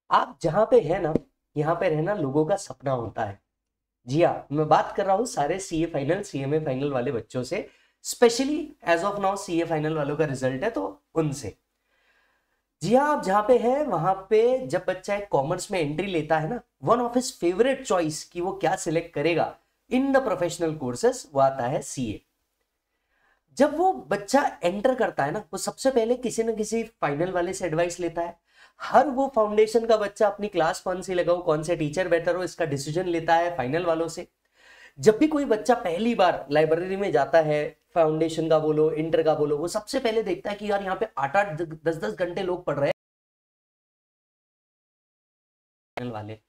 आप जहां पे है ना, यहाँ पे रहना लोगों का सपना होता है। जी हाँ, मैं बात कर रहा हूँ सारे सीए फाइनल सीएमए फाइनल वाले बच्चों से, specially as of now CA final वालों का रिजल्ट है तो उनसे। जी हाँ, आप जहाँ पे है वहां पे जब बच्चा एक कॉमर्स में एंट्री लेता है ना, one of his favourite choice कि वो क्या सिलेक्ट करेगा इन द प्रोफेशनल कोर्सेस, वो आता है सीए। जब वो बच्चा एंटर करता है ना, वो सबसे पहले किसी न किसी फाइनल वाले से एडवाइस लेता है। हर वो फाउंडेशन का बच्चा अपनी क्लास कौन सी लगाओ, कौन से टीचर बेटर हो, इसका डिसीजन लेता है फाइनल वालों से। जब भी कोई बच्चा पहली बार लाइब्रेरी में जाता है, फाउंडेशन का बोलो इंटर का बोलो, वो सबसे पहले देखता है कि यार यहाँ पे 8-8 10-10 घंटे लोग पढ़ रहे हैं फाइनल वाले।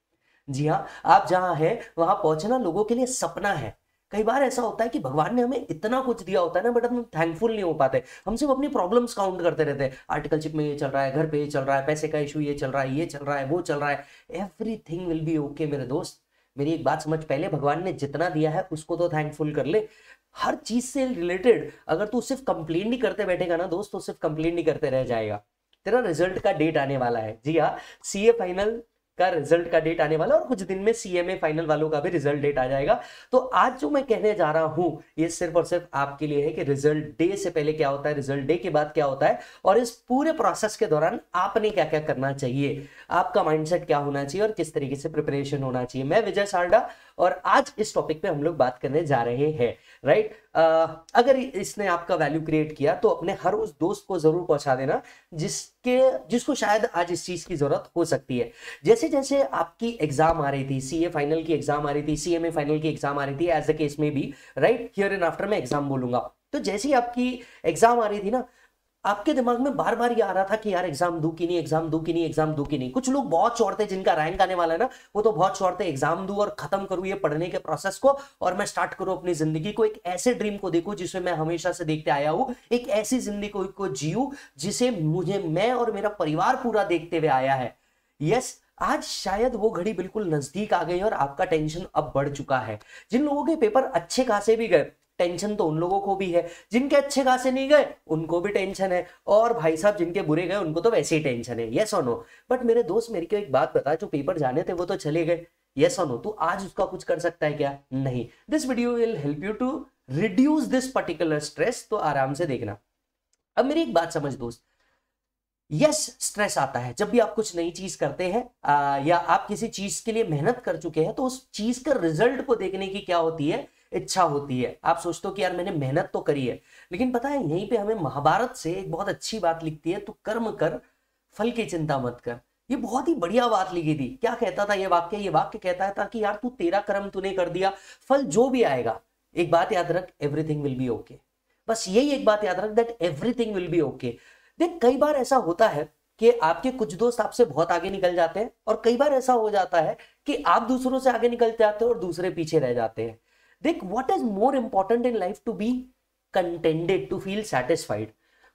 जी हाँ, आप जहां हैं वहां पहुंचना लोगों के लिए सपना है। कई बार ऐसा होता है कि भगवान ने हमें इतना कुछ दिया होता है ना, बट हम थैंकफुल नहीं हो पाते। हम सिर्फ अपनी प्रॉब्लम्स काउंट करते रहते हैं, आर्टिकलशिप में ये चल रहा है, घर पे ये चल रहा है, पैसे का इशू ये चल रहा है, ये चल रहा है, वो चल रहा है। एवरीथिंग विल बी ओके मेरे दोस्त। मेरी एक बात समझ, पहले भगवान ने जितना दिया है उसको तो थैंकफुल कर ले। हर चीज से रिलेटेड अगर तू सिर्फ कंप्लेन नहीं करते बैठेगा ना दोस्त, तो सिर्फ कंप्लेन नहीं करते रह जाएगा। तेरा रिजल्ट का डेट आने वाला है। जी हाँ, सीए फाइनल का रिजल्ट का डेट आने वाला है और कुछ दिन में सीएमए फाइनल वालों का भी रिजल्ट डेट आ जाएगा। तो आज जो मैं कहने जा रहा हूं ये सिर्फ और सिर्फ आपके लिए है कि रिजल्ट डे से पहले क्या होता है, रिजल्ट डे के बाद क्या होता है, और इस पूरे प्रोसेस के दौरान आपने क्या क्या करना चाहिए, आपका माइंडसेट क्या होना चाहिए और किस तरीके से प्रिपरेशन होना चाहिए। मैं विजय सारडा और आज इस टॉपिक पे हम लोग बात करने जा रहे हैं। राइट, अगर इसने आपका वैल्यू क्रिएट किया तो अपने हर उस दोस्त को जरूर पहुंचा देना जिसको शायद आज इस चीज की जरूरत हो सकती है। जैसे जैसे आपकी एग्जाम आ रही थी, सीए फाइनल की एग्जाम आ रही थी, सीएमए फाइनल की एग्जाम आ रही थी, एज द केस में भी, राइट, हियर एंड आफ्टर मैं एग्जाम बोलूंगा। तो जैसे ही आपकी एग्जाम आ रही थी ना, आपके दिमाग में बार बार ये आ रहा था कि यार एग्जाम दू कि नहीं, एग्जाम दू कि नहीं, एग्जाम दू कि नहीं। कुछ लोग बहुत चौड़ते, जिनका रैंक आने वाला है ना, वो तो बहुत चौड़ते, एग्जाम दू और खत्म करूं ये पढ़ने के प्रोसेस को और मैं स्टार्ट करूं अपनी जिंदगी को, एक ऐसे ड्रीम को देखूं जिसमें मैं हमेशा से देखते आया हूं, एक ऐसी जिंदगी को जीऊं जिसे मुझे मैं और मेरा परिवार पूरा देखते हुए आया है। यस, आज शायद वो घड़ी बिल्कुल नजदीक आ गई और आपका टेंशन अब बढ़ चुका है। जिन लोगों के पेपर अच्छे खासे भी गए, टेंशन तो उन लोगों को भी है, जिनके अच्छे खासे नहीं गए उनको भी टेंशन है, और भाई साहब जिनके बुरे गए उनको तो वैसे ही टेंशन है। यस और नो? बट मेरे दोस्त, मेरी को एक बात बता, जो पेपर जाने थे वो तो चले गए। यस और नो? तू आज उसका कुछ कर सकता है क्या? नहीं। This video will help you to reduce this particular stress, तो आराम से देखना। अब मेरी एक बात समझ दोस्त, यस, स्ट्रेस आता है जब भी आप कुछ नई चीज करते हैं, या आप किसी चीज के लिए मेहनत कर चुके हैं तो उस चीज का रिजल्ट को देखने की क्या होती है, इच्छा होती है। आप सोचते हो कि यार मैंने मेहनत तो करी है, लेकिन पता है यहीं पे हमें महाभारत से एक बहुत अच्छी बात लिखती है, तू कर्म कर, फल की चिंता मत कर। ये बहुत ही बढ़िया बात लिखी थी। क्या कहता था ये वाक्य कहता था कि यार तू, तेरा कर्म तूने कर दिया, फल जो भी आएगा, एक बात याद रख, एवरीथिंग विल बी ओके। बस यही एक बात याद रख, that everything will be okay. देख, कई बार ऐसा होता है कि आपके कुछ दोस्त आपसे बहुत आगे निकल जाते हैं, और कई बार ऐसा हो जाता है कि आप दूसरों से आगे निकल जाते हो और दूसरे पीछे रह जाते हैं। देख, what is more important in life? To be contented, to feel satisfied.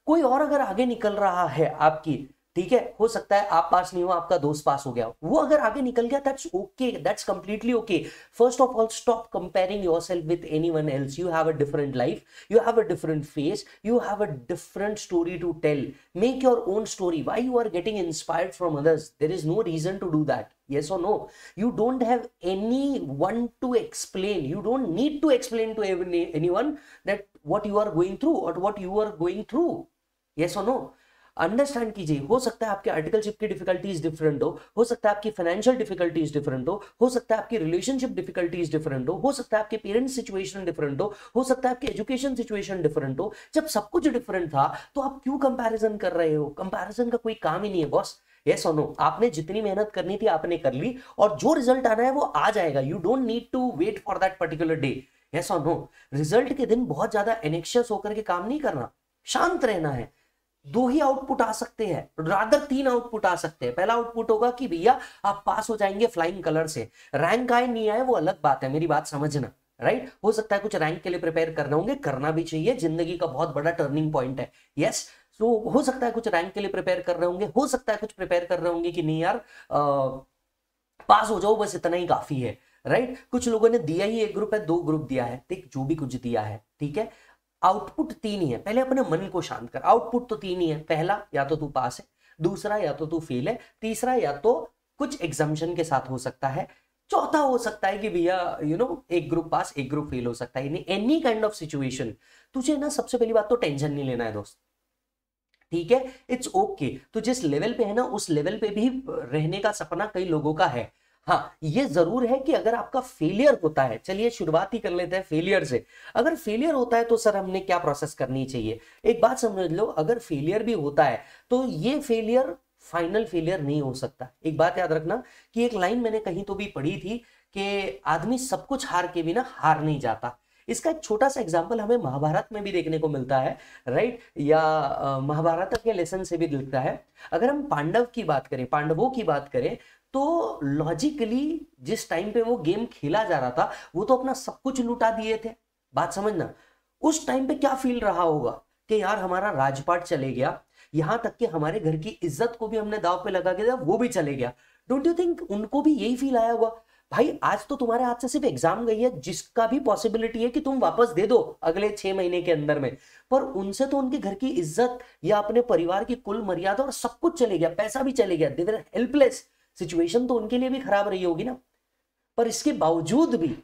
कोई और अगर आगे निकल रहा है आपकी, ठीक है, हो सकता है आप पास नहीं हो, आपका दोस्त पास हो गया, वो अगर आगे निकल गया, that's okay, that's completely okay. First of all, stop comparing yourself with anyone else. You have a different life, you have a different face, you have a different story to tell. Make your own story. Why you are getting inspired from others? There is no reason to do that. Yes or no? You don't have anyone to explain, you don't need to explain to anyone that what you are going through or what you are going through. Yes or no? Understand कीजिए। हो सकता है आपके articleship की difficulties different हो सकता है आपकी फाइनेंशियल डिफिकल्टीज डिफरेंट हो सकता है आपकी रिलेशनशिप डिफिकल्टीज डिफरेंट हो सकता है आपके पेरेंट्स सिचुएशन डिफरेंट हो सकता है आपकी एजुकेशन सिचुएशन डिफरेंट हो। जब सब कुछ डिफरेंट था तो आप क्यों कंपैरिजन कर रहे हो? कंपैरिजन का कोई काम ही नहीं है बॉस। यस और नो? आपने जितनी मेहनत करनी थी आपने कर ली, और जो रिजल्ट आना है वो आ जाएगा। You don't need to wait for that particular day. Yes और नो? रिजल्ट के दिन बहुत ज्यादा एनेक्शियस होकर के काम नहीं करना, शांत रहना है। दो ही आउटपुट आ सकते हैं, रादर 3 आउटपुट आ सकते हैं। पहला आउटपुट होगा कि भैया आप पास हो जाएंगे फ्लाइंग कलर से, रैंक आए नहीं आए वो अलग बात है, मेरी बात समझना। राइट, हो सकता है कुछ रैंक के लिए प्रिपेयर करना होंगे, करना भी चाहिए, जिंदगी का बहुत बड़ा टर्निंग पॉइंट है। यस, सो हो सकता है कुछ रैंक के लिए प्रिपेयर कर रहे होंगे, हो सकता है कुछ प्रिपेयर कर रहे होंगे कि नहीं यार पास हो जाओ बस इतना ही काफी है। राइट, कुछ लोगों ने दिया ही एक ग्रुप है, 2 ग्रुप दिया है, देख जो भी कुछ दिया है, ठीक है, आउटपुट 3 ही है। पहले अपने मन को शांत कर, आउटपुट तो 3 ही है। पहला, या तो तू पास है, दूसरा या तो तू फेल है, तीसरा या तो कुछ एग्जाम्शन के साथ हो सकता है। चौथा हो सकता है कि भैया एक ग्रुप पास एक ग्रुप फेल हो सकता है। एनी काइंड ऑफ सिचुएशन, तुझे ना सबसे पहली बात तो टेंशन नहीं लेना है दोस्त, ठीक है, इट्स ओके। तो जिस लेवल पे है ना उस लेवल पे भी रहने का सपना कई लोगों का है। हाँ, ये जरूर है कि अगर आपका फेलियर होता है, चलिए शुरुआत ही कर लेते हैं फेलियर से। अगर फेलियर होता है तो सर हमने क्या प्रोसेस करनी चाहिए? एक बात समझ लो, अगर फेलियर भी होता है तो ये फेलियर फाइनल फेलियर नहीं हो सकता। एक बात याद रखना कि एक लाइन मैंने कहीं तो भी पढ़ी थी कि आदमी सब कुछ हार के भी ना हार नहीं जाता। इसका एक छोटा सा एग्जाम्पल हमें महाभारत में भी देखने को मिलता है, राइट, या महाभारत के लेसन से भी दिखता है। अगर हम पांडव की बात करें, पांडवों की बात करें, तो लॉजिकली जिस टाइम पे वो गेम खेला जा रहा था वो तो अपना सब कुछ लुटा दिए थे। बात समझना, उस टाइम पे क्या फील रहा होगा कि यार हमारा राजपाट चले गया, यहां तक कि हमारे घर की इज्जत को भी हमने दाव पे लगा के दिया, वो भी चले गया। डोंट यू थिंक उनको भी यही फील आया होगा? भाई आज तो तुम्हारे हाथ से सिर्फ एग्जाम गई है, जिसका भी पॉसिबिलिटी है कि तुम वापस दे दो अगले 6 महीने के अंदर में, पर उनसे तो उनके घर की इज्जत या अपने परिवार की कुल मर्यादा और सब कुछ चले गया, पैसा भी चले गया, दे वर हेल्पलेस। सिचुएशन तो उनके लिए भी खराब रही होगी ना। पर इसके बावजूद भी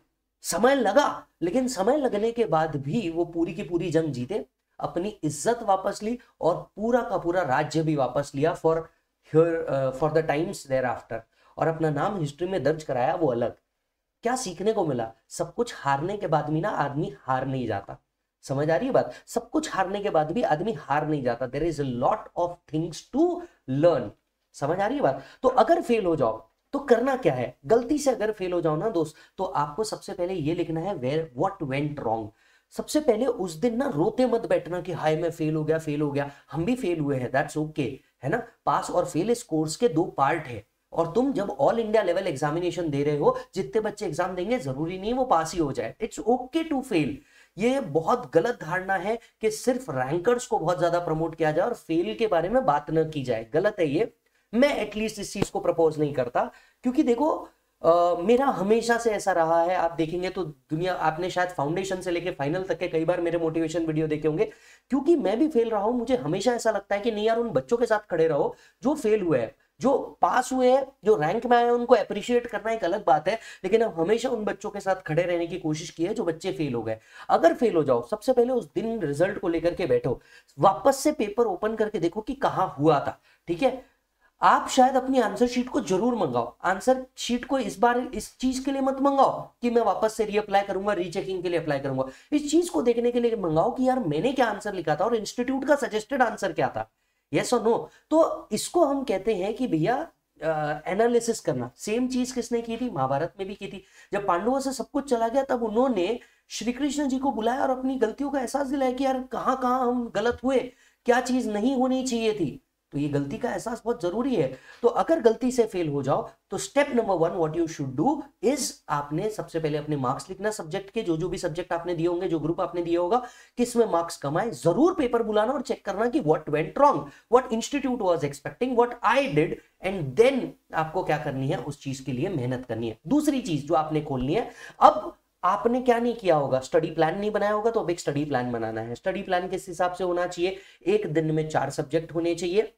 समय लगा, लेकिन समय लगने के बाद भी वो पूरी की पूरी जंग जीते, अपनी इज्जत वापस ली और पूरा का पूरा राज्य भी वापस लिया for the times thereafter, और अपना नाम हिस्ट्री में दर्ज कराया। वो अलग क्या सीखने को मिला? सब कुछ हारने के बाद भी ना आदमी हार नहीं जाता। समझ आ रही है बात? सब कुछ हारने के बाद भी आदमी हार नहीं जाता। There is a lot of things to learn. समझ आ रही है बात? तो अगर फेल हो जाओ तो करना क्या है? गलती से अगर फेल हो जाओ ना दोस्त, तो आपको सबसे पहले ये लिखना है वेयर व्हाट वेंट रॉन्ग। सबसे पहले उस दिन ना रोते मत बैठना कि हाय मैं फेल हो गया, फेल हो गया। हम भी फेल हुए हैं, दैट्स ओके, है ना। पास और फेल इस कोर्स के 2 पार्ट है, और तुम जब ऑल इंडिया लेवल एग्जामिनेशन दे रहे हो, जितने बच्चे एग्जाम देंगे जरूरी नहीं वो पास ही हो जाए। It's okay to fail. ये बहुत गलत धारणा है कि सिर्फ रैंकर्स को बहुत ज्यादा प्रमोट किया जाए और फेल के बारे में बात न की जाए, गलत है ये। मैं एटलीस्ट इस चीज को प्रपोज नहीं करता, क्योंकि देखो मेरा हमेशा से ऐसा रहा है। आप देखेंगे तो दुनिया, आपने शायद फाउंडेशन से लेके फाइनल तक के कई बार मेरे मोटिवेशन वीडियो देखे होंगे, क्योंकि मैं भी फेल रहा हूं। मुझे हमेशा ऐसा लगता है कि नहीं यार, उन बच्चों के साथ खड़े रहो जो फेल हुए हैं। जो पास हुए हैं, जो रैंक में आए, उनको अप्रिशिएट करना एक अलग बात है, लेकिन हम हमेशा उन बच्चों के साथ खड़े रहने की कोशिश की है जो बच्चे फेल हो गए। अगर फेल हो जाओ, सबसे पहले उस दिन रिजल्ट को लेकर के बैठो, वापस से पेपर ओपन करके देखो कि कहां हुआ था, ठीक है। आप शायद अपनी आंसर शीट को जरूर मंगाओ। आंसर शीट को इस बार इस चीज के लिए मत मंगाओ कि मैं वापस से रीअप्लाई करूंगा, रीचेकिंग के लिए अप्लाई करूंगा। इस चीज को देखने के लिए मंगाओ कि यार मैंने क्या आंसर लिखा था और इंस्टीट्यूट का सजेस्टेड आंसर क्या था, यस और नो। तो इसको हम कहते हैं कि भैया एनालिसिस करना। सेम चीज किसने की थी? महाभारत में भी की थी। जब पांडवों से सब कुछ चला गया, तब उन्होंने श्री कृष्ण जी को बुलाया और अपनी गलतियों का एहसास दिलाया कि यार कहां कहां हम गलत हुए, क्या चीज नहीं होनी चाहिए थी। तो ये गलती का एहसास बहुत जरूरी है। तो अगर गलती से फेल हो जाओ तो step number 1 what you should do is, आपने सबसे पहले अपने मार्क्स लिखना सब्जेक्ट के, जो भी सब्जेक्ट आपने दिए होंगे, जो ग्रुप आपने दिया होगा, किसमें मार्क्स कम आए। जरूर पेपर बुलाना और चेक करना कि what went wrong, what institute was expecting, what I did, and then आपको क्या करनी है, उस चीज के लिए मेहनत करनी है। दूसरी चीज जो आपने खोलनी है, अब आपने क्या नहीं किया होगा, स्टडी प्लान नहीं बनाया होगा, तो अब एक स्टडी प्लान बनाना है। स्टडी प्लान किस हिसाब से होना चाहिए? एक दिन में 4 सब्जेक्ट होने चाहिए,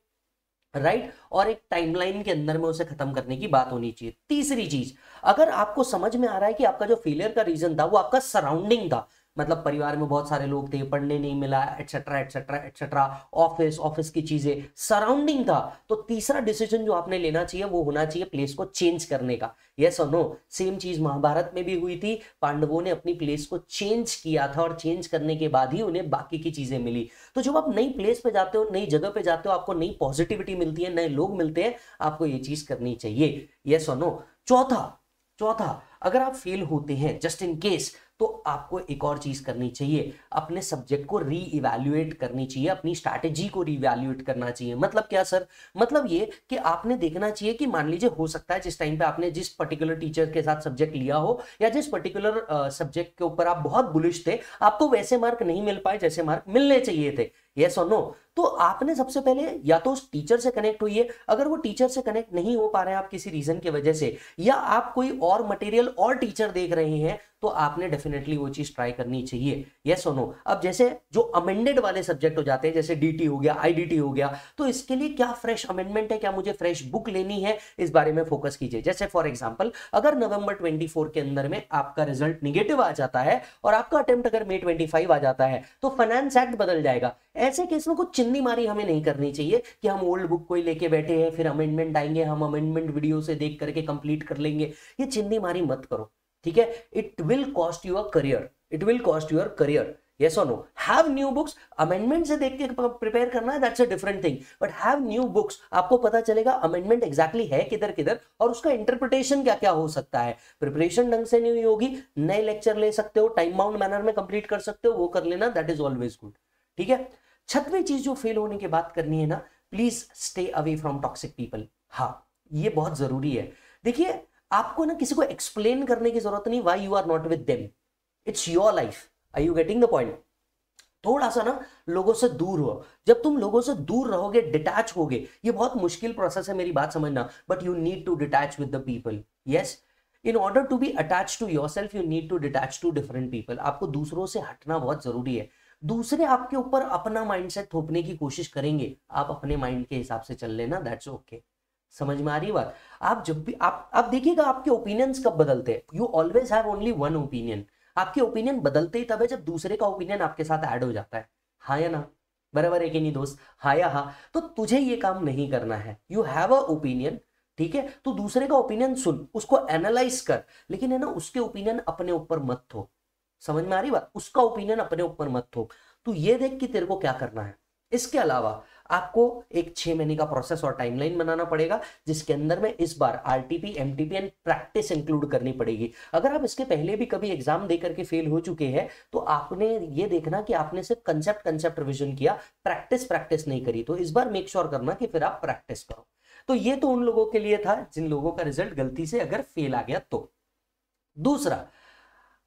राइट, और एक टाइमलाइन के अंदर में उसे खत्म करने की बात होनी चाहिए। तीसरी चीज, अगर आपको समझ में आ रहा है कि आपका जो फेलियर का रीजन था वो आपका सराउंडिंग था, मतलब परिवार में बहुत सारे लोग थे, पढ़ने नहीं मिला, एटसेट्रा एटसेट्रा एटसेट्रा, ऑफिस की चीजें, सराउंडिंग था, तो तीसरा डिसीजन जो आपने लेना चाहिए वो होना चाहिए प्लेस को चेंज करने का। यस और नो? सेम चीज महाभारत में भी हुई थी। पांडवों ने अपनी प्लेस को चेंज किया था और चेंज करने के बाद ही उन्हें बाकी की चीजें मिली। तो जब आप नई प्लेस पे जाते हो, नई जगह पे जाते हो, आपको नई पॉजिटिविटी मिलती है, नए लोग मिलते हैं, आपको ये चीज करनी चाहिए। यस और नो? चौथा, अगर आप फेल होते हैं जस्ट इन केस, तो आपको एक और चीज करनी चाहिए, अपने सब्जेक्ट को री इवैल्यूएट करनी चाहिए, अपनी स्ट्रैटेजी को री इवैल्यूएट करना चाहिए। मतलब क्या सर? मतलब ये कि आपने देखना चाहिए कि मान लीजिए हो सकता है जिस टाइम पे आपने जिस पर्टिकुलर टीचर के साथ सब्जेक्ट लिया हो, या जिस पर्टिकुलर सब्जेक्ट के ऊपर आप बहुत बुलिश थे, आपको वैसे मार्क नहीं मिल पाए जैसे मार्क मिलने चाहिए थे। यस और नो। तो आपने सबसे पहले या तो उस टीचर से कनेक्ट होइए, अगर वो टीचर से कनेक्ट नहीं हो पा रहे हैं आप किसी रीजन की वजह से, या आप कोई और मटेरियल और टीचर देख रहे हैं, तो आपने डेफिनेटली वो चीज ट्राई करनी चाहिए। यस और नो। अब जैसे जो अमेंडेड वाले सब्जेक्ट हो जाते हैं, जैसे डीटी हो गया, आईडीटी हो गया, तो इसके लिए क्या फ्रेश अमेंडमेंट है, क्या मुझे फ्रेश बुक लेनी है, इस बारे में फोकस कीजिए। जैसे फॉर एग्जांपल अगर नवंबर 24 के अंदर में आपका रिजल्ट निगेटिव आ जाता है और आपका अटेम्प्ट अगर मई 25 आ जाता है, तो फाइनेंस एक्ट बदल जाएगा। ऐसे केस में कुछ चिन्नी मारी हमें नहीं करनी चाहिए कि हम ओल्ड बुक कोई लेके बैठे हैं, फिर अमेंडमेंट आएंगे, हम अमेंडमेंट वीडियो से देख करके कंप्लीट कर लेंगे। ये चिन्नी मारी मत करो, ठीक है। It will cost your career, it will cost your career. Yes और no. Have new books, amendment से देख के प्रिपेयर करना है, that's a different thing, but have new books. आपको पता चलेगा अमेंडमेंट एग्जैक्टली है किधर किधर और उसका इंटरप्रिटेशन क्या क्या हो सकता है। प्रिपरेशन ढंग से नहीं हुई होगी, नए लेक्चर ले सकते हो, टाइम बाउंड मैनर में कंप्लीट कर सकते हो, वो कर लेना, दैट इज ऑलवेज गुड, ठीक है। छठवीं चीज जो फेल होने की बात करनी है ना, please stay away from toxic people. हाँ, ये बहुत जरूरी है। देखिए, आपको ना किसी को एक्सप्लेन करने की जरूरत नहीं why you are not with them, it's your life. Are you getting the point? थोड़ा सा ना लोगों से दूर हो। जब तुम लोगों से दूर रहोगे, डिटैच होगे, ये बहुत मुश्किल प्रोसेस है, मेरी बात समझना, but you need to detach with the people. Yes, in order to be attach to yourself you need to detach to different people. आपको दूसरों से हटना बहुत जरूरी है। दूसरे आपके ऊपर अपना माइंडसेट थोपने की कोशिश करेंगे, आप अपने माइंड के हिसाब से चल लेना, दैट्स ओके। समझ में आ रही बात? आप जब भी आप देखिएगा आपके ओपिनियंस कब बदलते हैं। You always have only one opinion. आपके ओपिनियन बदलते ही तब है जब दूसरे का ओपिनियन आपके साथ ऐड हो जाता है। हाँ या ना? बराबर है कि नहीं दोस्त? हाँ या हाँ? तो तुझे ये काम नहीं करना है। यू हैव अ ओपिनियन, ठीक है, तो दूसरे का ओपिनियन सुन, उसको एनालाइज कर, लेकिन है ना उसके ओपिनियन अपने ऊपर मत थो। समझ में आ रही बात? उसका ओपिनियन अपने ऊपर मत थो। तू ये देख कि तेरे को क्या करना है। इसके अलावा आपको एक 6 महीने का प्रोसेस और टाइमलाइन बनाना पड़ेगा, जिसके अंदर में इस बार RTP, MTP and practice include करनी पड़ेगी। अगर आप इसके पहले भी कभी एग्जाम दे करके फेल हो चुके हैं, तो आपने ये देखना कि आपने सिर्फ कंसेप्ट रिविजन किया, प्रैक्टिस नहीं करी। तो इस बार मेक श्योर करना कि फिर आप प्रैक्टिस करो। तो ये तो उन लोगों के लिए था जिन लोगों का रिजल्ट गलती से अगर फेल आ गया तो। दूसरा,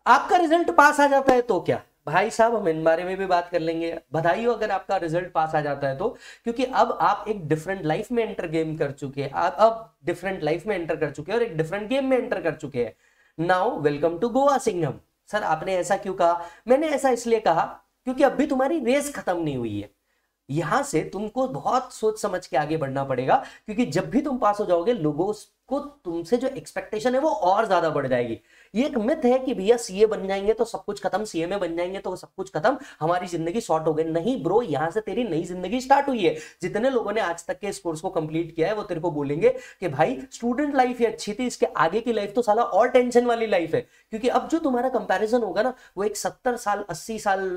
आपका रिजल्ट पास आ जाता है तो क्या? भाई साहब, हम इन बारे में भी बात कर लेंगे। बधाई हो अगर आपका रिजल्ट पास आ जाता है तो, क्योंकि अब आप एक डिफरेंट लाइफ में एंटर गेम कर चुके हैं। आप अब डिफरेंट लाइफ में एंटर कर चुके हैं और एक डिफरेंट गेम में एंटर कर चुके हैं। Now welcome to Goa Singham. Sir आपने ऐसा क्यों कहा? मैंने ऐसा इसलिए कहा क्योंकि अभी तुम्हारी रेस खत्म नहीं हुई है। यहां से तुमको बहुत सोच समझ के आगे बढ़ना पड़ेगा, क्योंकि जब भी तुम पास हो जाओगे, लोगों को तुमसे जो एक्सपेक्टेशन है वो और ज्यादा बढ़ जाएगी। ये एक मिथ है कि भैया सीए बन जाएंगे तो सब कुछ खत्म, सीए में बन जाएंगे तो सब कुछ खत्म, हमारी जिंदगी शॉर्ट हो गई। नहीं ब्रो, यहां से तेरी नई जिंदगी स्टार्ट हुई है। जितने लोगों ने आज तक के इस कोर्स को कंप्लीट किया है, वो तेरे को बोलेंगे कि भाई स्टूडेंट लाइफ ही अच्छी थी, इसके आगे की लाइफ तो साला और टेंशन वाली लाइफ है। क्योंकि अब जो तुम्हारा कंपैरिजन होगा ना, वो एक 70 साल 80 साल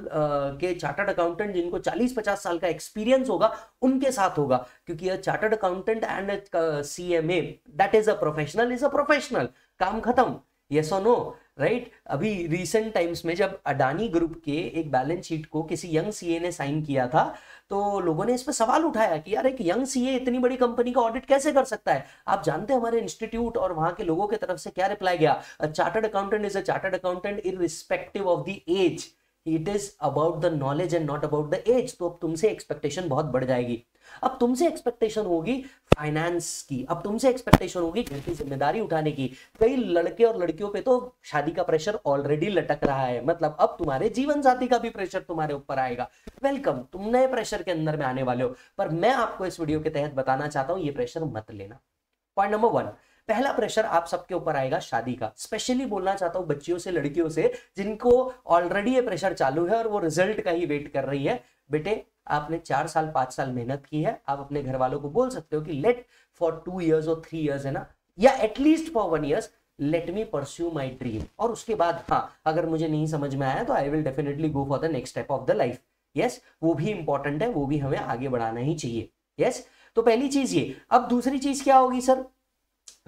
के चार्टर्ड अकाउंटेंट जिनको 40-50 साल का एक्सपीरियंस होगा, उनके साथ होगा। क्योंकि chartered accountant and CMA, that is a professional, is a professional. काम खत्म। यस और नो, राइट? अभी रिसेंट टाइम्स में जब अडानी ग्रुप के एक बैलेंस शीट को किसी यंग सीए ने साइन किया था, तो लोगों ने इस पर सवाल उठाया कि यार एक यंग सीए इतनी बड़ी कंपनी का ऑडिट कैसे कर सकता है? आप जानते हैं हमारे इंस्टीट्यूट और वहां के लोगों की तरफ से क्या रिप्लाई गया? A chartered accountant is a chartered accountant irrespective of the age. It is about the knowledge and not about the age. तो अब तुमसे एक्सपेक्टेशन बहुत बढ़ जाएगी। अब तुमसे एक्सपेक्टेशन होगी फाइनेंस की, अब तुमसे एक्सपेक्टेशन होगी घर की जिम्मेदारी उठाने की। कई लड़के और लड़कियों पे तो शादी का प्रेशर ऑलरेडी लटक रहा है, मतलब अब तुम्हारे जीवन साथी का भी प्रेशर तुम्हारे ऊपर आएगा। वेलकम, तुम नए प्रेशर के अंदर में आने वाले हो, पर मैं आपको इस वीडियो के तहत बताना चाहता हूं ये प्रेशर मत लेना। पॉइंट नंबर 1, पहला प्रेशर आप सबके ऊपर आएगा शादी का। स्पेशली बोलना चाहता हूं बच्चियों से, लड़कियों से, जिनको ऑलरेडी ये प्रेशर चालू है और वो रिजल्ट का ही वेट कर रही है। बेटे, आपने 4 साल 5 साल मेहनत की है, आप अपने घर वालों को बोल सकते हो कि लेट फॉर 2 years और 3 years, है ना, या at least for 1 year let me pursue my dream. और उसके बाद हाँ, अगर मुझे नहीं समझ में आया तो I will definitely go for the next step of the life. Yes, वो भी इंपॉर्टेंट है, वो भी हमें आगे बढ़ाना ही चाहिए। यस, तो पहली चीज ये। अब दूसरी चीज क्या होगी सर?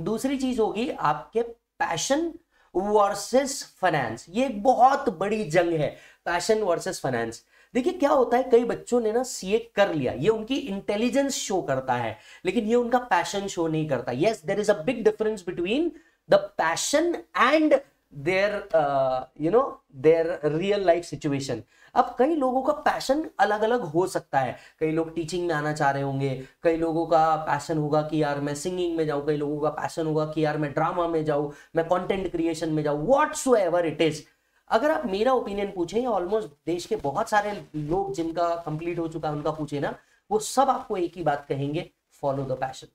दूसरी चीज होगी आपके पैशन वर्सेस फाइनेंस। ये एक बहुत बड़ी जंग है, पैशन वर्सेस फाइनेंस। देखिए क्या होता है, कई बच्चों ने ना सीए कर लिया, ये उनकी इंटेलिजेंस शो करता है, लेकिन ये उनका पैशन शो नहीं करता। Yes, there is a big difference between the passion and there there real life situation. अब कई लोगों का पैशन अलग अलग हो सकता है, कई लोग टीचिंग में आना चाह रहे होंगे, कई लोगों का पैशन होगा कि यार मैं सिंगिंग में जाऊं, कई लोगों का पैशन होगा कि यार मैं ड्रामा में जाऊं, मैं कंटेंट क्रिएशन में जाऊं, व्हाटसोएवर इट इज। अगर आप मेरा ओपिनियन पूछें या ऑलमोस्ट देश के बहुत सारे लोग जिनका कंप्लीट हो चुका है उनका पूछे ना, वो सब आपको एक ही बात कहेंगे, follow the passion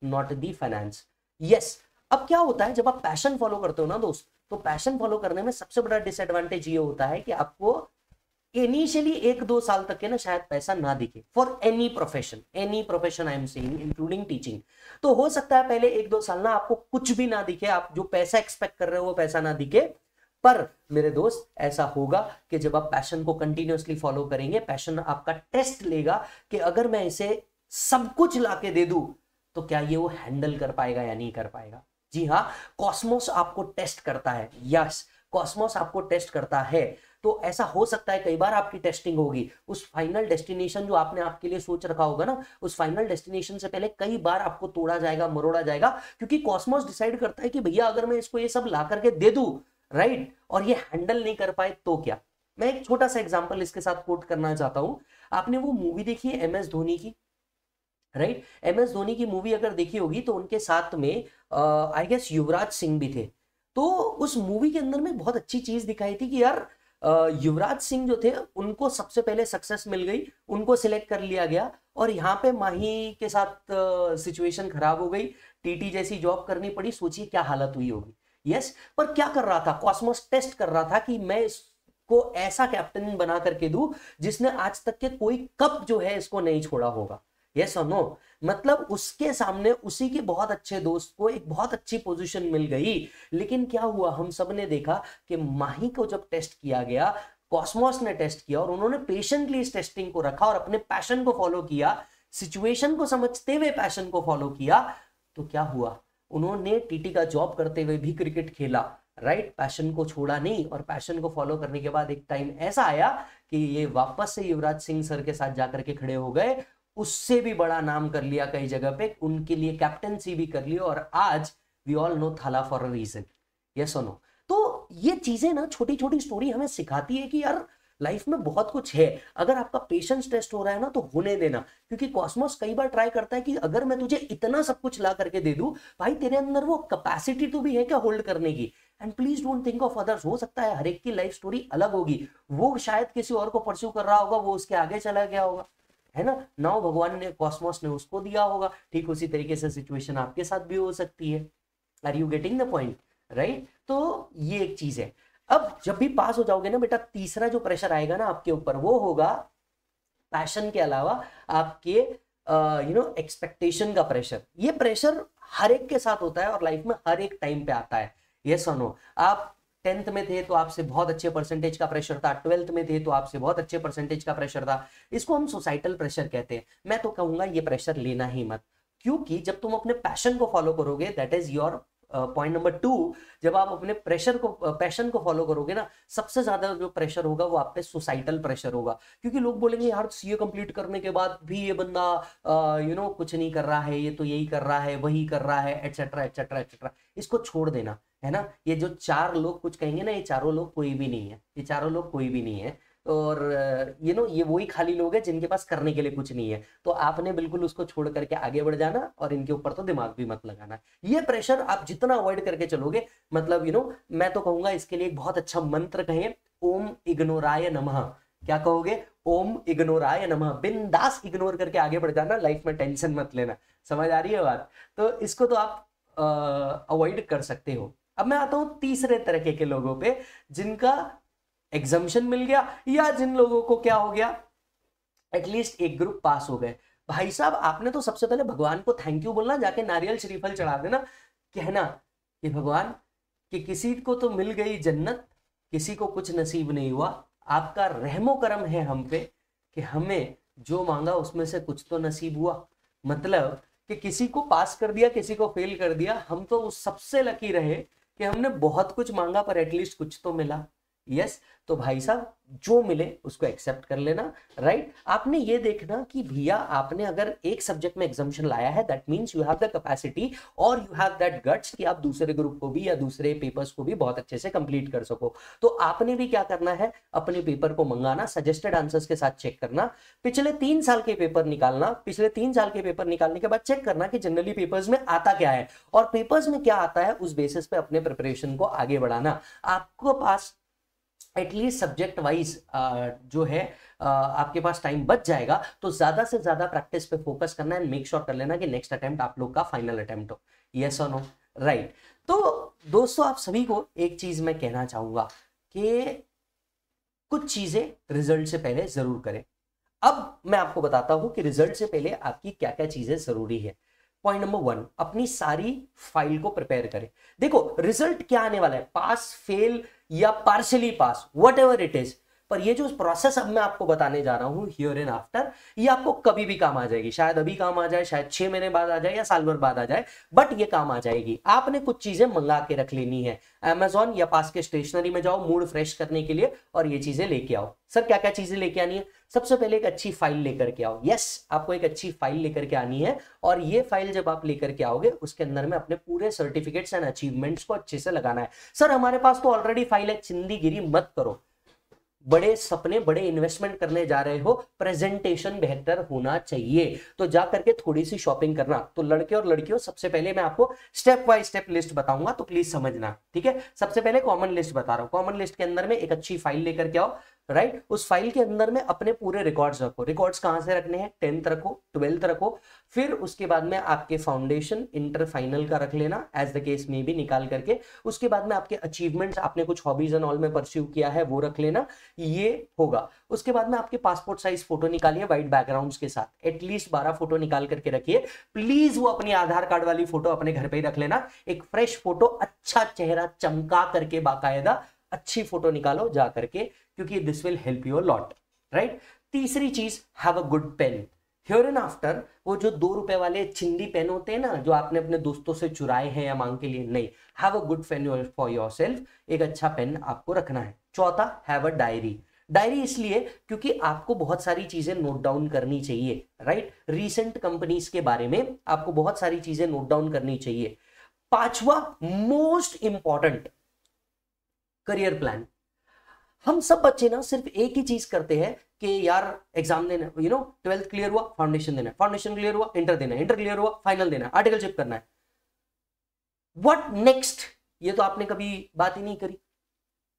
not the finance. Yes, अब क्या होता है जब आप पैशन फॉलो करते हो ना दोस्त, तो पैशन फॉलो करने में सबसे बड़ा डिसएडवांटेज ये होता है कि आपको इनिशियली 1-2 साल तक के ना शायद पैसा ना दिखे, for any profession I am saying including teaching. तो हो सकता है पहले 1-2 साल ना आपको कुछ भी ना दिखे, आप जो पैसा एक्सपेक्ट कर रहे हो वो पैसा ना दिखे, पर मेरे दोस्त ऐसा होगा कि जब आप पैशन को कंटिन्यूअसली फॉलो करेंगे, पैशन आपका टेस्ट लेगा कि अगर मैं इसे सब कुछ लाके दे दूं तो क्या ये वो हैंडल कर पाएगा या नहीं कर पाएगा। जी हाँ, कॉस्मोस आपको टेस्ट करता है। यस, कॉस्मोस आपको टेस्ट करता है। तो ऐसा हो सकता है कई बार आपकी टेस्टिंग होगी, उस फाइनल डेस्टिनेशन जो आपने आपके लिए सोच रखा होगा ना, उस फाइनल डेस्टिनेशन से पहले कई बार आपको तोड़ा जाएगा, मरोड़ा जाएगा, क्योंकि कॉस्मोस डिसाइड करता है कि भैया अगर मैं इसको ये सब ला करके दे दूं, राइट, और ये हैंडल नहीं कर पाए तो क्या। मैं एक छोटा सा एग्जांपल इसके साथ कोट करना चाहता हूं। आपने वो मूवी देखी है MS धोनी की, राइट? MS धोनी की मूवी अगर देखी होगी तो उनके साथ में आई गेस युवराज सिंह भी थे। तो उस मूवी के अंदर में बहुत अच्छी चीज दिखाई थी कि यार युवराज सिंह जो थे उनको सबसे पहले सक्सेस मिल गई, उनको सिलेक्ट कर लिया गया, और यहाँ पे माही के साथ सिचुएशन खराब हो गई, TT जैसी जॉब करनी पड़ी। सोचिए क्या हालत हुई होगी। यस, पर क्या कर रहा था कॉस्मोस, टेस्ट कर रहा था कि मैं इसको ऐसा कैप्टन बना करके दूं जिसने आज तक के कोई कप जो है इसको नहीं छोड़ा होगा। यस और नो, मतलब उसके सामने उसी के बहुत अच्छे दोस्त को एक बहुत अच्छी पोजीशन मिल गई। लेकिन क्या हुआ, हम सब ने देखा कि माही को जब टेस्ट किया गया, कॉस्मोस ने टेस्ट किया और उन्होंने पेशेंटली इस टेस्टिंग को रखा और अपने पैशन को फॉलो किया, सिचुएशन को समझते हुए पैशन को फॉलो किया, तो क्या हुआ, उन्होंने TT का जॉब करते हुए भी क्रिकेट खेला, राइट, पैशन को छोड़ा नहीं। और पैशन को फॉलो करने के बाद एक टाइम ऐसा आया कि ये वापस से युवराज सिंह सर के साथ जाकर के खड़े हो गए, उससे भी बड़ा नाम कर लिया कई जगह पे, उनके लिए कैप्टनसी भी कर ली, और आज वी ऑल नो थाला फॉर अ रीजन। यस और नो। तो ये चीजें ना, छोटी छोटी स्टोरी हमें सिखाती है कि यार लाइफ में बहुत कुछ है। अगर आपका पेशेंस टेस्ट हो रहा है ना तो होने देना, क्योंकि कॉस्मोस कई बार ट्राई करता है कि अगर मैं तुझे इतना सब कुछ ला करके दे दूं, भाई तेरे अंदर वो कैपेसिटी तो भी है क्या होल्ड करने की। And please don't think of others. हो सकता है हर एक की लाइफ स्टोरी अलग होगी, वो शायद किसी और को परस्यू कर रहा होगा, वो उसके आगे चला गया होगा, है ना, नाउ भगवान ने, कॉस्मोस ने उसको दिया होगा। ठीक उसी तरीके से सिचुएशन आपके साथ भी हो सकती है। Are you getting the point, right? तो ये एक चीज है। अब जब भी पास हो जाओगे ना बेटा, तीसरा जो प्रेशर आएगा ना आपके ऊपर, वो होगा पैशन के अलावा आपके एक्सपेक्टेशन का प्रेशर। ये प्रेशर हर एक के साथ होता है और लाइफ में हर एक टाइम पे आता है। यस और नो। आप 10th में थे तो आपसे बहुत अच्छे परसेंटेज का प्रेशर था, 12th में थे तो आपसे बहुत अच्छे परसेंटेज का प्रेशर था। इसको हम सोसाइटल प्रेशर कहते हैं। मैं तो कहूंगा ये प्रेशर लेना ही मत, क्योंकि जब तुम अपने पैशन को फॉलो करोगे, that is your point number 2, जब आप अपने पैशन को फॉलो करोगे ना, सबसे ज्यादा जो प्रेशर होगा वो आप पे सोसाइटल प्रेशर होगा। क्योंकि लोग बोलेंगे यार सीए कंप्लीट करने के बाद भी ये बंदा कुछ नहीं कर रहा है, ये तो यही कर रहा है, वही कर रहा है, एटसेट्रा एटसेट्रा एटसेट्रा। इसको छोड़ देना, है ना। ये जो 4 लोग कुछ कहेंगे ना, ये चारों लोग कोई भी नहीं है, ये चारों लोग कोई भी नहीं है। और ये वही खाली लोग हैं जिनके पास करने के लिए कुछ नहीं है। तो आपने बिल्कुल उसको छोड़ करके आगे बढ़ जाना और इनके ऊपर तो दिमाग भी मत लगाना। ये प्रेशर आप जितना अवॉइड करके चलोगे, मतलब मैं तो कहूंगा इसके लिए एक बहुत अच्छा मंत्र कहें, ओम इग्नोराय नमः। क्या कहोगे? ओम इग्नोराय नमः। बिंदास इग्नोर करके आगे बढ़ जाना, लाइफ में टेंशन मत लेना। समझ आ रही है बात? तो इसको तो आप अवॉइड कर सकते हो। अब मैं आता हूं तीसरे तरीके के लोगों पे, जिनका एग्जाम्शन मिल गया या जिन लोगों को क्या हो गया, एटलीस्ट एक ग्रुप पास हो गए। भाई साहब, आपने तो सबसे पहले भगवान को थैंक यू बोलना, जाके नारियल श्रीफल चढ़ा देना, कहना कि भगवान कि किसी को तो मिल गई जन्नत, किसी को कुछ नसीब नहीं हुआ। आपका रहमो करम है हम पे कि हमें जो मांगा उसमें से कुछ तो नसीब हुआ। मतलब कि किसी को पास कर दिया, किसी को फेल कर दिया, हम तो उस सबसे लकी रहे कि हमने बहुत कुछ मांगा पर एटलीस्ट कुछ तो मिला। यस तो भाई साहब जो मिले उसको एक्सेप्ट कर लेना, राइट। आपने ये देखना कि भैया आपने अगर एक सब्जेक्ट में एग्जाम्शन लाया है, that means you have the capacity और यू हैव दैट गट्स कि आप दूसरे ग्रुप को भी या दूसरे पेपर्स को भी बहुत अच्छे से कंप्लीट कर सको। तो आपने भी क्या करना है, अपने पेपर को मंगाना, सजेस्टेड आंसर्स के साथ चेक करना, पिछले 3 साल के पेपर निकालना, पिछले 3 साल के पेपर निकालने के बाद चेक करना कि जनरली पेपर्स में आता क्या है और पेपर्स में क्या आता है, उस बेसिस पे अपने प्रिपरेशन को आगे बढ़ाना। आपको पास एटलीस्ट सब्जेक्ट वाइज जो है आपके पास टाइम बच जाएगा, तो ज्यादा से ज्यादा प्रैक्टिस पे फोकस करना है एंड मेक श्योर कर लेना कि नेक्स्ट अटेम्प्ट आप लोग का फाइनल अटेम्प्ट हो। यस और नो, राइट। तो दोस्तों आप सभी को एक चीज मैं कहना चाहूंगा कि कुछ चीजें रिजल्ट से पहले जरूर करें। अब मैं आपको बताता हूं कि रिजल्ट से पहले आपकी क्या क्या चीजें जरूरी है। पॉइंट नंबर 1, अपनी सारी फाइल को प्रिपेयर करें। देखो रिजल्ट क्या आने वाला है, पास फेल या partially pass, what ever it is, पर ये जो प्रोसेस अब मैं आपको बताने जा रहा हूं हियर एंड आफ्टर, ये आपको कभी भी काम आ जाएगी। शायद अभी काम आ जाए, शायद 6 महीने बाद आ जाए या साल भर बाद आ जाए, बट ये काम आ जाएगी। आपने कुछ चीजें मंगा के रख लेनी है अमेजॉन या पास के स्टेशनरी में जाओ मूड फ्रेश करने के लिए और ये चीजें लेके आओ। सर क्या क्या चीजें लेके आनी है? सबसे पहले एक अच्छी फाइल लेकर के आओ। यस आपको एक अच्छी फाइल लेकर के आनी है और ये फाइल जब आप लेकर के आओगे उसके अंदर में अपने पूरे सर्टिफिकेट्स एंड अचीवमेंट्स को अच्छे से लगाना है। सर हमारे पास तो ऑलरेडी फाइल है, चिंदीगिरी मत करो। बड़े सपने, बड़े इन्वेस्टमेंट करने जा रहे हो, प्रेजेंटेशन बेहतर होना चाहिए, तो जा करके थोड़ी सी शॉपिंग करना। तो लड़के और लड़कियों सबसे पहले मैं आपको स्टेप बाय स्टेप लिस्ट बताऊंगा, तो प्लीज समझना, ठीक है। सबसे पहले कॉमन लिस्ट बता रहा हूं। कॉमन लिस्ट के अंदर में एक अच्छी फाइल लेकर के आओ, राइट। उस फाइल के अंदर में अपने पूरे रिकॉर्ड्स रखो। रिकॉर्ड्स कहां से रखने हैं? 10th रखो, 12th रखो, फिर उसके बाद में आपके फाउंडेशन, इंटर, फाइनल का रख लेना एज द केस में भी निकाल करके। उसके बाद में आपके अचीवमेंट्स, आपने कुछ हॉबीज एंड ऑल में परस्यू किया है वो रख लेना, ये होगा। उसके बाद में आपके पासपोर्ट साइज फोटो निकालिए व्हाइट बैकग्राउंड्स के साथ, एटलीस्ट 12 फोटो निकाल करके रखिए। प्लीज वो अपनी आधार कार्ड वाली फोटो अपने घर पे ही रख लेना। एक फ्रेश फोटो, अच्छा चेहरा चमका करके बाकायदा अच्छी फोटो निकालो जा करके, क्योंकि this will help you a lot, right. तीसरी चीज, have a good pen. Here and after वो जो 2 रुपए वाले चिंदी पेन होते हैं ना, जो आपने अपने दोस्तों से चुराए हैं या मांग के लिए, नहीं, have a good pen for yourself. एक अच्छा पेन आपको रखना है। चौथा, हैव अ डायरी। डायरी इसलिए क्योंकि आपको बहुत सारी चीजें नोट डाउन करनी चाहिए, राइट। रीसेंट कंपनीज के बारे में आपको बहुत सारी चीजें नोट डाउन करनी चाहिए। पांचवा, मोस्ट इंपॉर्टेंट, करियर प्लान। हम सब बच्चे ना सिर्फ एक ही चीज करते हैं कि यार एग्जाम देना, 12th क्लियर हुआ, फाउंडेशन देना है, फाउंडेशन क्लियर हुआ, इंटर देना है, इंटर क्लियर हुआ, फाइनल देना है, आर्टिकलशिप करना है। What next? ये तो आपने कभी बात ही नहीं करी।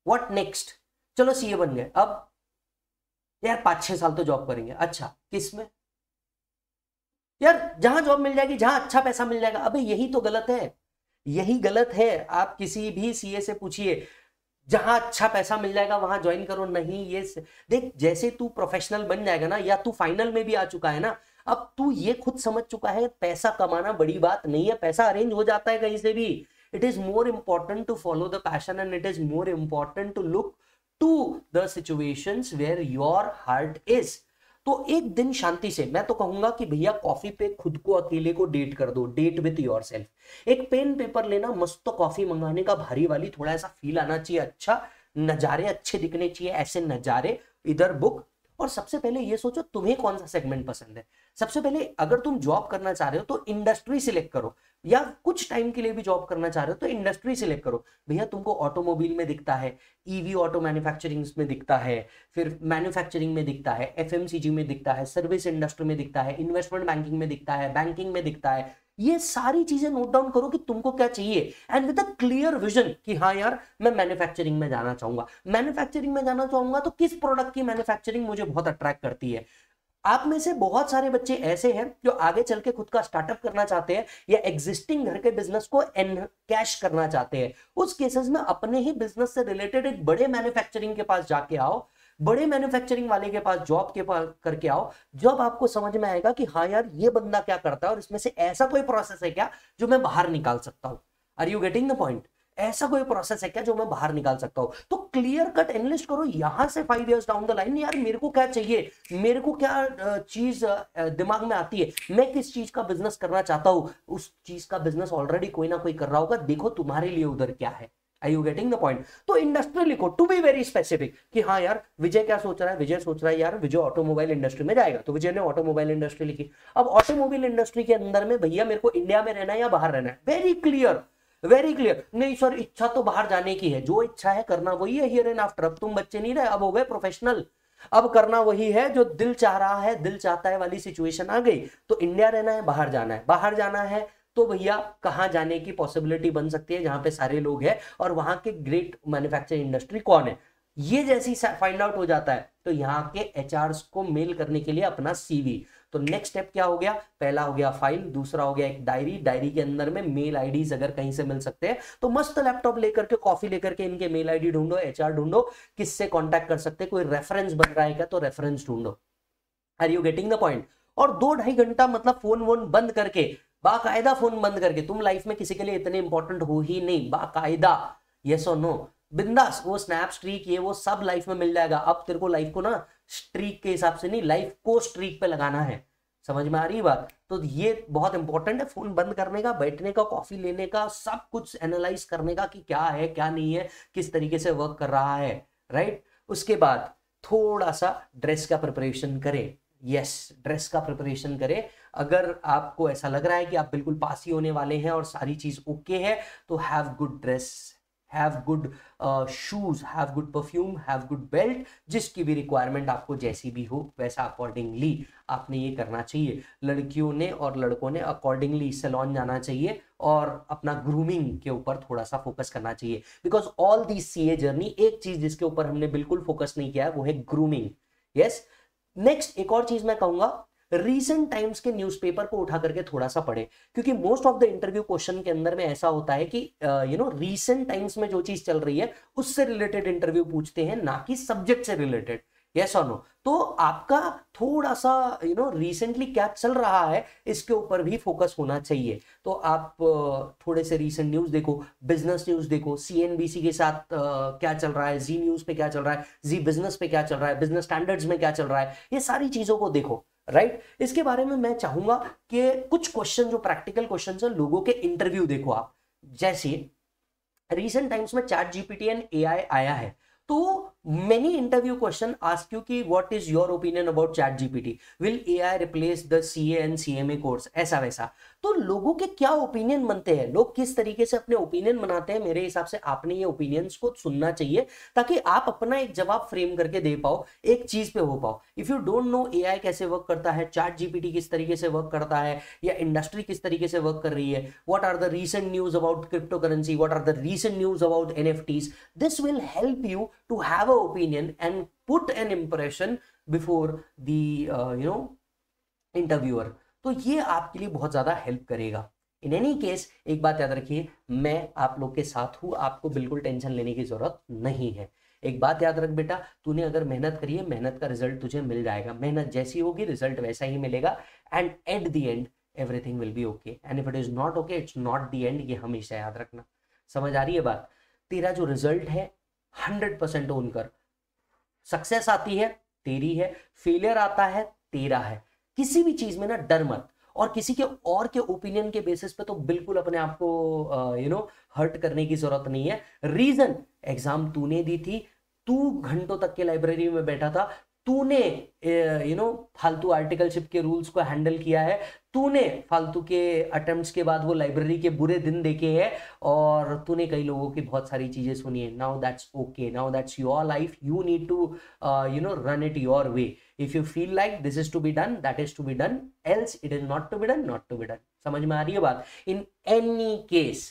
What next? चलो सीए बन गए, अब यार 5-6 साल तो जॉब करेंगे। अच्छा किस में? यार जहां जॉब मिल जाएगी, जहां अच्छा पैसा मिल जाएगा। अबे यही तो गलत है, यही गलत है। आप किसी भी सीए से पूछिए, जहां अच्छा पैसा मिल जाएगा वहां ज्वाइन करो। नहीं, ये देख, जैसे तू प्रोफेशनल बन जाएगा ना, या तू फाइनल में भी आ चुका है ना, अब तू ये खुद समझ चुका है पैसा कमाना बड़ी बात नहीं है, पैसा अरेंज हो जाता है कहीं से भी। It is more important to follow the passion and it is more important to look to the situations where your heart is. तो एक दिन शांति से, मैं तो कहूंगा कि भैया कॉफी पे खुद को अकेले को डेट कर दो, डेट विथ योरसेल्फ। एक पेन पेपर लेना, मस्त तो कॉफी मंगाने का भारी वाली, थोड़ा ऐसा फील आना चाहिए, अच्छा नजारे अच्छे दिखने चाहिए, ऐसे नजारे, इधर बुक। और सबसे पहले ये सोचो तुम्हें कौन सा सेगमेंट पसंद है। सबसे पहले अगर तुम जॉब करना चाह रहे हो तो इंडस्ट्री सिलेक्ट करो, या कुछ टाइम के लिए भी जॉब करना चाह रहे हो तो इंडस्ट्री सिलेक्ट करो। भैया तुमको ऑटोमोबाइल में दिखता है, ईवी ऑटो मैन्युफैक्चरिंग में दिखता है, फिर मैन्युफैक्चरिंग में दिखता है, एफएमसीजी में दिखता है, सर्विस इंडस्ट्री में दिखता है, इन्वेस्टमेंट बैंकिंग में दिखता है, बैंकिंग में दिखता है। ये सारी चीजें नोट डाउन करो कि तुमको क्या चाहिए, and with a clear vision कि हाँ यार मैं मैन्युफैक्चरिंग में जाना चाहूंगा। मैन्युफैक्चरिंग में जाना चाहूंगा तो किस प्रोडक्ट की मैन्युफैक्चरिंग मुझे बहुत अट्रैक्ट करती है। आप में से बहुत सारे बच्चे ऐसे हैं जो आगे चल के खुद का स्टार्टअप करना चाहते हैं या एग्जिस्टिंग घर के बिजनेस को एनकैश करना चाहते हैं। उस केसेस में अपने ही बिजनेस से रिलेटेड एक बड़े मैन्युफैक्चरिंग के पास जाके आओ, बड़े मैन्युफैक्चरिंग वाले के पास जॉब के पास करके आओ। जब आपको समझ में आएगा कि हाँ यार ये बंदा क्या करता है और इसमें से ऐसा कोई प्रोसेस है क्या जो मैं बाहर निकाल सकता हूं। Are you getting the point? ऐसा कोई प्रोसेस है क्या जो मैं बाहर निकाल सकता हूं। तो क्लियर कट एनालिस्ट करो यहां से 5 इयर्स डाउन द लाइन, यार मेरे को क्या चाहिए, मेरे को क्या चीज दिमाग में आती है, मैं किस चीज का बिजनेस करना चाहता हूं। उस चीज का बिजनेस ऑलरेडी कोई ना कोई कर रहा होगा, देखो तुम्हारे लिए उधर क्या है। Are you getting the point? तो इंडस्ट्री लिखो टू बी वेरी स्पेसिफिक कि हाँ यार विजय क्या सोच रहा है, विजय सोच रहा है यार विजय ऑटोमोबाइल इंडस्ट्री में जाएगा, तो विजय ने ऑटोमोबाइल इंडस्ट्री लिखी। अब ऑटोमोबाइल इंडस्ट्री के अंदर में भैया मेरे को इंडिया में रहना है या बाहर रहना है, वेरी क्लियर, वेरी क्लियर। नहीं सर इच्छा तो बाहर जाने की है, जो इच्छा है करना वही है हियर एंड आफ्टर। अब तुम बच्चे नहीं रहे, अब हो गए प्रोफेशनल, अब करना वही है जो दिल चाह रहा है, दिल चाहता है वाली सिचुएशन आ गई। तो इंडिया रहना है, बाहर जाना है, बाहर जाना है तो भैया कहां जाने की पॉसिबिलिटी बन सकती है, जहां पे सारे लोग हैं और वहां के ग्रेट मैन्युफैक्चरिंग इंडस्ट्री कौन है, ये जैसी फाइंड आउट हो जाता है तो यहाँ के एचआरस को मेल करने के लिए अपना सीवी। तो नेक्स्ट स्टेप क्या हो गया, पहला हो गया फाइल, दूसरा हो गया एक डायरी, डायरी के अंदर में मेल आईडीज अगर कहीं से मिल सकते हैं तो मस्त लैपटॉप लेकर के कॉफी लेकर के इनके मेल आईडी ढूंढो, एचआर ढूंढो, किससे कांटेक्ट कर सकते हैं, कोई रेफरेंस बन रहा है क्या तो रेफरेंस ढूंढो। Are you getting the point? और 2-2.5 घंटा मतलब फोन वोन बंद करके, बाकायदा फोन बंद करके, तुम लाइफ में किसी के लिए इतने इंपॉर्टेंट हो ही नहीं, बाकायदा, यस और नो, बिंदास, वो स्नैप स्ट्रीक ये वो सब लाइफ में मिल जाएगा। अब तेरे को लाइफ को ना स्ट्रीक के हिसाब से नहीं, लाइफ को स्ट्रीक पे लगाना है, समझ में आ रही है बात? तो ये बहुत इंपॉर्टेंट है, फोन बंद करने का, बैठने का, कॉफी लेने का, सब कुछ एनालाइज करने का कि क्या है क्या नहीं है, किस तरीके से वर्क कर रहा है, राइट। उसके बाद थोड़ा सा ड्रेस का प्रिपरेशन करें, यस ड्रेस का प्रिपरेशन करें। अगर आपको ऐसा लग रहा है कि आप बिल्कुल पास ही होने वाले हैं और सारी चीज ओके है तो have good dress, have good shoes, have good perfume, have good belt, जिसकी भी रिक्वायरमेंट आपको जैसी भी हो वैसा अकॉर्डिंगली आपने ये करना चाहिए। लड़कियों ने और लड़कों ने अकॉर्डिंगली सैलून जाना चाहिए और अपना ग्रूमिंग के ऊपर थोड़ा सा फोकस करना चाहिए, because all the CA journey, एक चीज जिसके ऊपर हमने बिल्कुल फोकस नहीं किया है वो है ग्रूमिंग। यस, नेक्स्ट एक और चीज मैं कहूंगा, रीसेंट टाइम्स के न्यूज़पेपर को उठा करके थोड़ा सा पढ़े, क्योंकि most of the interview question के अंदर में ऐसा होता है कि रीसेंट टाइम्स में जो चीज चल रही है उससे रिलेटेड इंटरव्यू पूछते हैं, ना कि सब्जेक्ट से रिलेटेड, यस और नो। तो आपका थोड़ा सा रिसेंटली क्या चल रहा है इसके ऊपर भी फोकस होना चाहिए। तो आप थोड़े से रीसेंट न्यूज देखो, बिजनेस न्यूज देखो, सीएनबीसी के साथ क्या चल रहा है, जी न्यूज पे क्या चल रहा है, जी बिजनेस पे क्या चल रहा है, बिजनेस स्टैंडर्ड्स में क्या चल रहा है, ये सारी चीजों को देखो, राइट। इसके बारे में मैं चाहूंगा कि कुछ क्वेश्चन जो प्रैक्टिकल क्वेश्चन है लोगों के इंटरव्यू देखो आप। जैसे रिसेंट टाइम्स में चैट जीपीटी एंड एआई आया है, तो many interview question ask you कि what is your opinion about chat GPT, will AI replace the CA and CMA course, ऐसा वैसा। तो लोगों के क्या ओपिनियन बनते हैं, लोग किस तरीके से अपने ओपिनियन बनाते हैं, मेरे हिसाब से आपने ये ओपिनियंस को सुनना चाहिए ताकि आप अपना एक जवाब फ्रेम करके दे पाओ, एक चीज पे हो पाओ। If you don't know AI कैसे वर्क करता है, चैट जीपीटी किस तरीके से वर्क करता है, या इंडस्ट्री किस तरीके से वर्क कर रही है, what are the recent news about cryptocurrency, what are the recent news about NFTs, this will help you to have a opinion and put an impression before the interviewer। तो ये आपके लिए बहुत ज्यादा help करेगा। इन any case एक बात याद रखिए, मैं आप लोग के साथ हूं, आपको बिल्कुल टेंशन लेने की जरूरत नहीं है। एक बात याद रख बेटा, तूने अगर मेहनत करी है, मेहनत का रिजल्ट तुझे मिल जाएगा, मेहनत जैसी होगी रिजल्ट वैसा ही मिलेगा, and at the end everything will be okay, and if it is not okay it's not the end, ये हमेशा याद रखना। समझ आ रही है बात? तेरा जो रिजल्ट है 100% ओन कर, सक्सेस आती है तेरी है, फेलियर आता है तेरा है, किसी भी चीज में ना डर मत, और किसी के और के ओपिनियन के बेसिस पे तो बिल्कुल अपने आप को हर्ट करने की जरूरत नहीं है। रीजन, एग्जाम तूने दी थी, तू घंटों तक के लाइब्रेरी में बैठा था, तूने फालतू आर्टिकलशिप के रूल्स को हैंडल किया है, तूने फालतू के अटेम्प्ट्स के बाद वो लाइब्रेरी के बुरे दिन देखे हैं, और तूने कई लोगों की बहुत सारी चीजें सुनी है। Now that's okay, now that's your life, you need to run it your way. If you feel like this is to be done, that is to be done, else it is not to be done, not to be done. समझ में आ रही है बात? In any case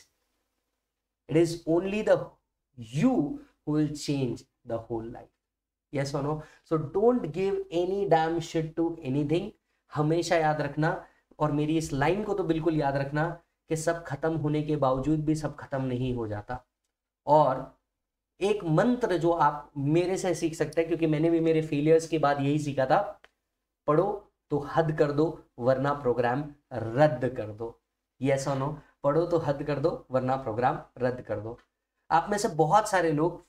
it is only the you who will change the whole life, yes or no? So don't give any damn shit to anything। हमेशा याद रखना, और मेरी इस लाइन को तो बिल्कुल याद रखना कि सब खत्म होने के बावजूद भी सब खत्म नहीं हो जाता। और एक मंत्र जो आप मेरे से सीख सकते हैं, क्योंकि मैंने भी मेरे फेलियर्स के बाद यही सीखा था, पढ़ो तो हद कर दो वरना प्रोग्राम रद्द कर दो। यस और नो? पढ़ो तो हद कर दो वरना प्रोग्राम रद्द कर दो। आप में से बहुत सारे लोग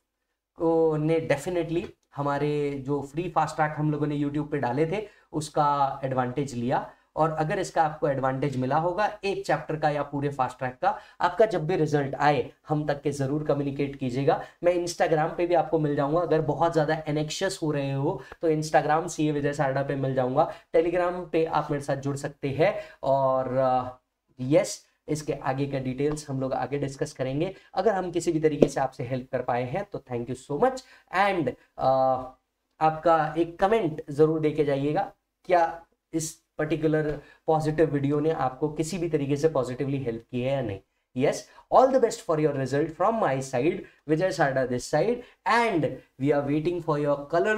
ने डेफिनेटली हमारे जो फ्री फास्ट ट्रैक हम लोगों ने यूट्यूब पे डाले थे उसका एडवांटेज लिया, और अगर इसका आपको एडवांटेज मिला होगा एक चैप्टर का या पूरे फास्ट ट्रैक का, आपका जब भी रिजल्ट आए हम तक के जरूर कम्युनिकेट कीजिएगा। मैं इंस्टाग्राम पे भी आपको मिल जाऊंगा, अगर बहुत ज्यादा एनेक्शियस हो रहे हो तो इंस्टाग्राम CA विजय सारडा पे मिल जाऊंगा, टेलीग्राम पे आप मेरे साथ जुड़ सकते हैं। और यस, इसके आगे का डिटेल्स हम लोग आगे डिस्कस करेंगे। अगर हम किसी भी तरीके से आपसे हेल्प कर पाए हैं तो thank you so much. And आपका एक कमेंट जरूर देके जाइएगा, क्या इस पर्टिकुलर पॉजिटिव वीडियो ने आपको किसी भी तरीके से पॉजिटिवली हेल्प की है या नहीं। Yes, all the best for your result from my side, Vijay Sarda this side, and we are waiting for your color